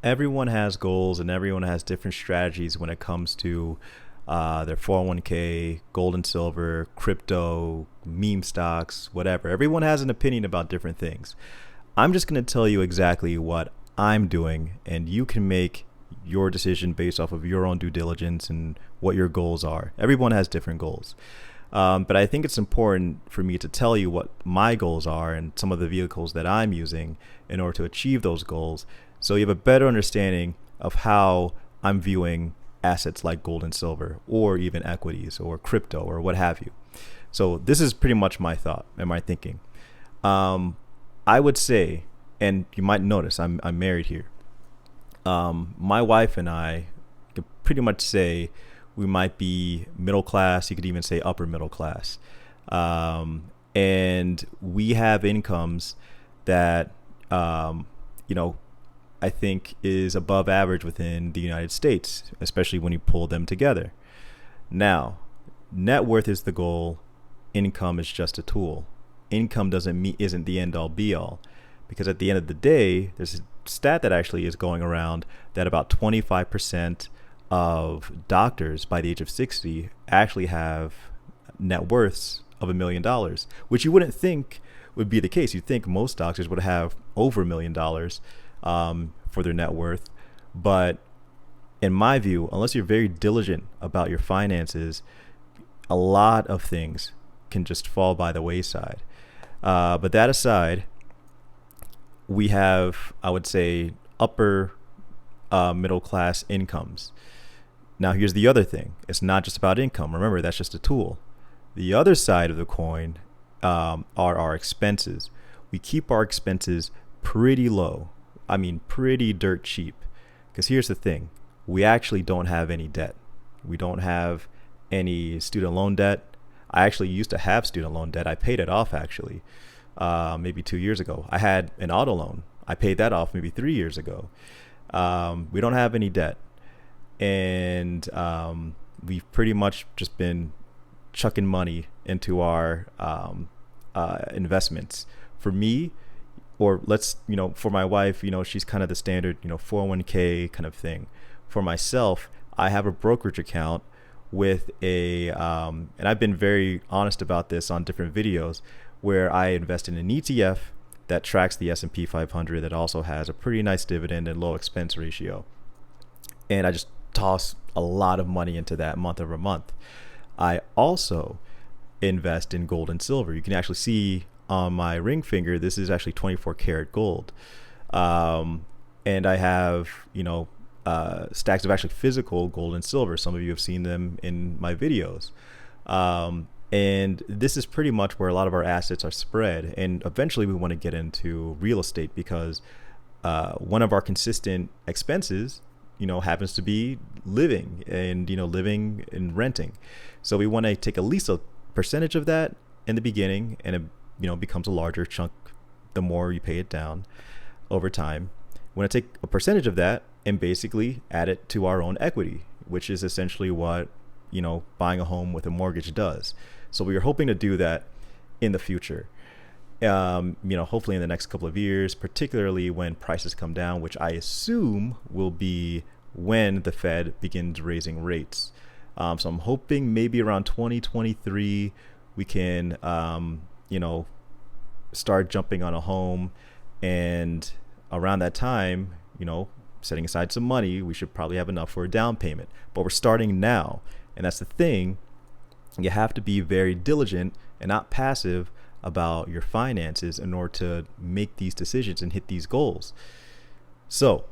Everyone has goals and everyone has different strategies when it comes to their 401k, gold and silver, crypto, meme stocks, whatever. Everyone has an opinion about different things. I'm just going to tell you exactly what I'm doing, and you can make your decision based off of your own due diligence and what your goals are. Everyone has different goals. But I think it's important for me to tell you what my goals are and some of the vehicles that I'm using in order to achieve those goals, so you have a better understanding of how I'm viewing assets like gold and silver, or even equities or crypto or what have you. So this is pretty much my thought and my thinking. Um, I would say, and you might notice I'm married here. My wife and I could pretty much say we might be middle class. You could even say upper middle class. And we have incomes that, um, you know, I think is above average within the United States, especially when you pull them together. Now, net worth is the goal. Income is just a tool. Income isn't the end all be all, because at the end of the day, there's a stat that actually is going around that about 25% of doctors by the age of 60 actually have net worths of $1 million, which you wouldn't think would be the case. You'd think most doctors would have over $1 million for their net worth. But in my view, unless you're very diligent about your finances, a lot of things can just fall by the wayside. But that aside, we have, I would say, upper middle class incomes. Now, here's the other thing. It's not just about income. Remember, that's just a tool. The other side of the coin are our expenses. We keep our expenses pretty low. I mean, pretty dirt cheap. Because here's the thing. We actually don't have any debt. We don't have any student loan debt. I actually used to have student loan debt. I paid it off actually, maybe 2 years ago. I had an auto loan. I paid that off maybe 3 years ago. We don't have any debt. And we've pretty much just been chucking money into our investments. For me, or for my wife, she's kind of the standard, 401k kind of thing. For myself, I have a brokerage account with and I've been very honest about this on different videos, where I invest in an ETF that tracks the S&P 500 that also has a pretty nice dividend and low expense ratio. And I just toss a lot of money into that month over month. I also invest in gold and silver. You can actually see on my ring finger, this is actually 24 karat gold. And I have, stacks of actually physical gold and silver. Some of you have seen them in my videos. And this is pretty much where a lot of our assets are spread. And eventually we want to get into real estate, because one of our consistent expenses, happens to be living and renting. So we want to take at least a percentage of that in the beginning, and it becomes a larger chunk the more you pay it down over time. We want to take a percentage of that and basically add it to our own equity, which is essentially what buying a home with a mortgage does. So we are hoping to do that in the future. Hopefully in the next couple of years, particularly when prices come down, which I assume will be when the Fed begins raising rates. So I'm hoping maybe around 2023 we can, start jumping on a home, and around that time, setting aside some money, we should probably have enough for a down payment. But we're starting now, and that's the thing. You have to be very diligent and not passive about your finances in order to make these decisions and hit these goals. So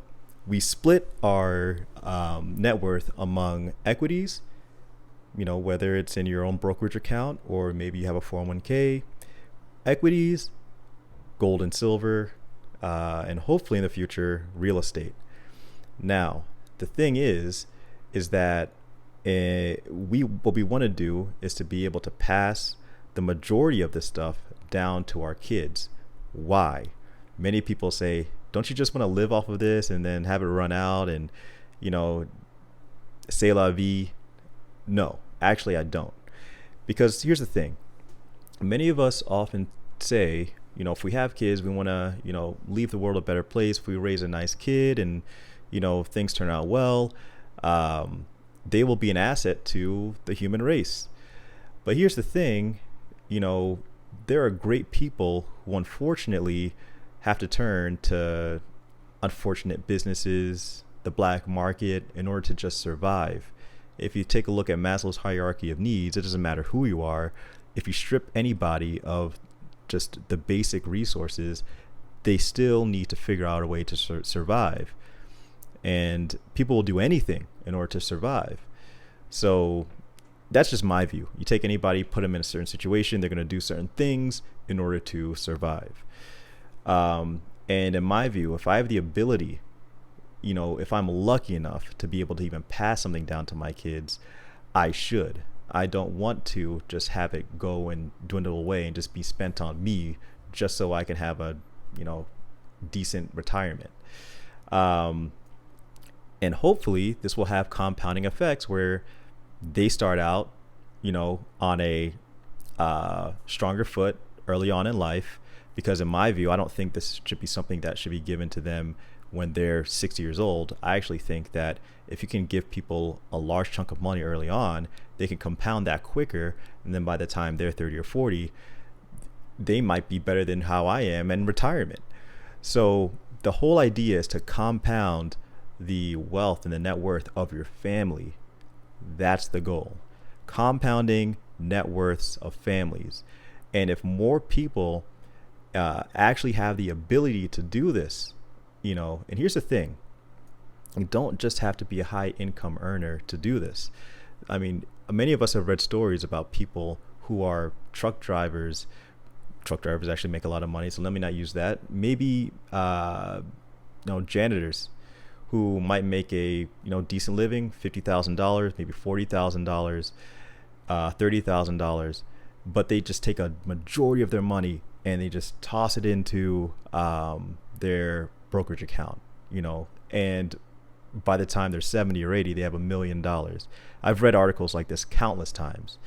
we split our net worth among equities, whether it's in your own brokerage account or maybe you have a 401k, equities, gold and silver, and hopefully in the future, real estate. Now, the thing is that what we want to do is to be able to pass the majority of this stuff down to our kids. Why? Many people say, don't you just want to live off of this and then have it run out and, c'est la vie? No, actually I don't. Because here's the thing. Many of us often say, if we have kids, we want to, leave the world a better place. If we raise a nice kid and, if things turn out well, they will be an asset to the human race. But here's the thing, you know, there are great people who unfortunately have to turn to unfortunate businesses, the black market, in order to just survive. If you take a look at Maslow's hierarchy of needs, it doesn't matter who you are. If you strip anybody of just the basic resources, they still need to figure out a way to survive. And people will do anything in order to survive. So that's just my view. You take anybody, put them in a certain situation, they're going to do certain things in order to survive. And in my view, if I have the ability, if I'm lucky enough to be able to even pass something down to my kids, I should. I don't want to just have it go and dwindle away and just be spent on me just so I can have a, decent retirement. And hopefully this will have compounding effects where they start out, on a stronger foot early on in life. Because in my view, I don't think this should be something that should be given to them when they're 60 years old. I actually think that if you can give people a large chunk of money early on, they can compound that quicker. And then by the time they're 30 or 40, they might be better than how I am in retirement. So the whole idea is to compound the wealth and the net worth of your family. That's the goal. Compounding net worths of families. And if more people actually have the ability to do this, and here's the thing, you don't just have to be a high income earner to do this. I mean, many of us have read stories about people who are truck drivers. Truck drivers actually make a lot of money, so let me not use that. Maybe janitors who might make a decent living, $50,000, maybe $40,000, $30,000, but they just take a majority of their money and they just toss it into their brokerage account, and by the time they're 70 or 80, they have $1 million. I've read articles like this countless times.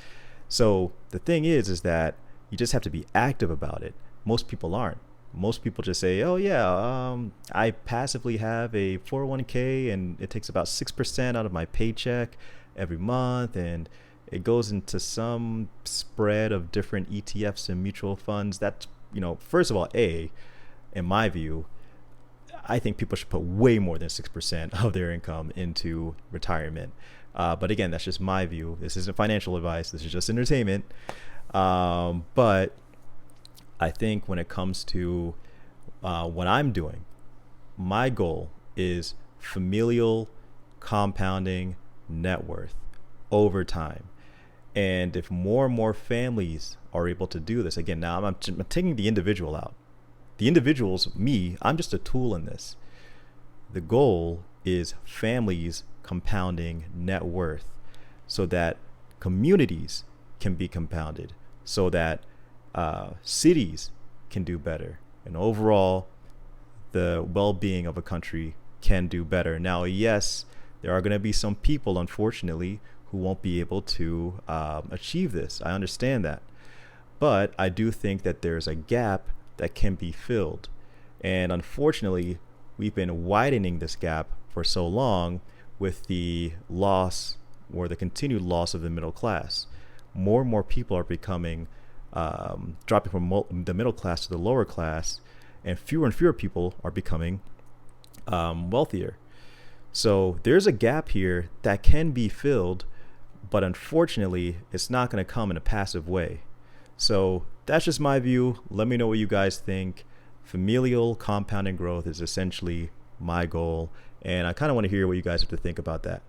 So the thing is that you just have to be active about it. Most people aren't. Most people just say, oh yeah, I passively have a 401k and it takes about 6% out of my paycheck every month, and it goes into some spread of different ETFs and mutual funds. That's, first of all, in my view, I think people should put way more than 6% of their income into retirement. But again, that's just my view. This isn't financial advice. This is just entertainment. But I think when it comes to what I'm doing, my goal is familial compounding net worth over time. And if more and more families are able to do this, again, now I'm taking the individual out. The individual's me, I'm just a tool in this. The goal is families compounding net worth so that communities can be compounded, so that cities can do better, and overall the well-being of a country can do better. Now, yes, there are going to be some people, unfortunately, who won't be able to achieve this. I understand that. But I do think that there's a gap that can be filled. And unfortunately, we've been widening this gap for so long with the loss or the continued loss of the middle class. More and more people are becoming, dropping from the middle class to the lower class, and fewer people are becoming wealthier. So there's a gap here that can be filled, but unfortunately, it's not going to come in a passive way. So that's just my view. Let me know what you guys think. Familial compounding growth is essentially my goal, and I kind of want to hear what you guys have to think about that.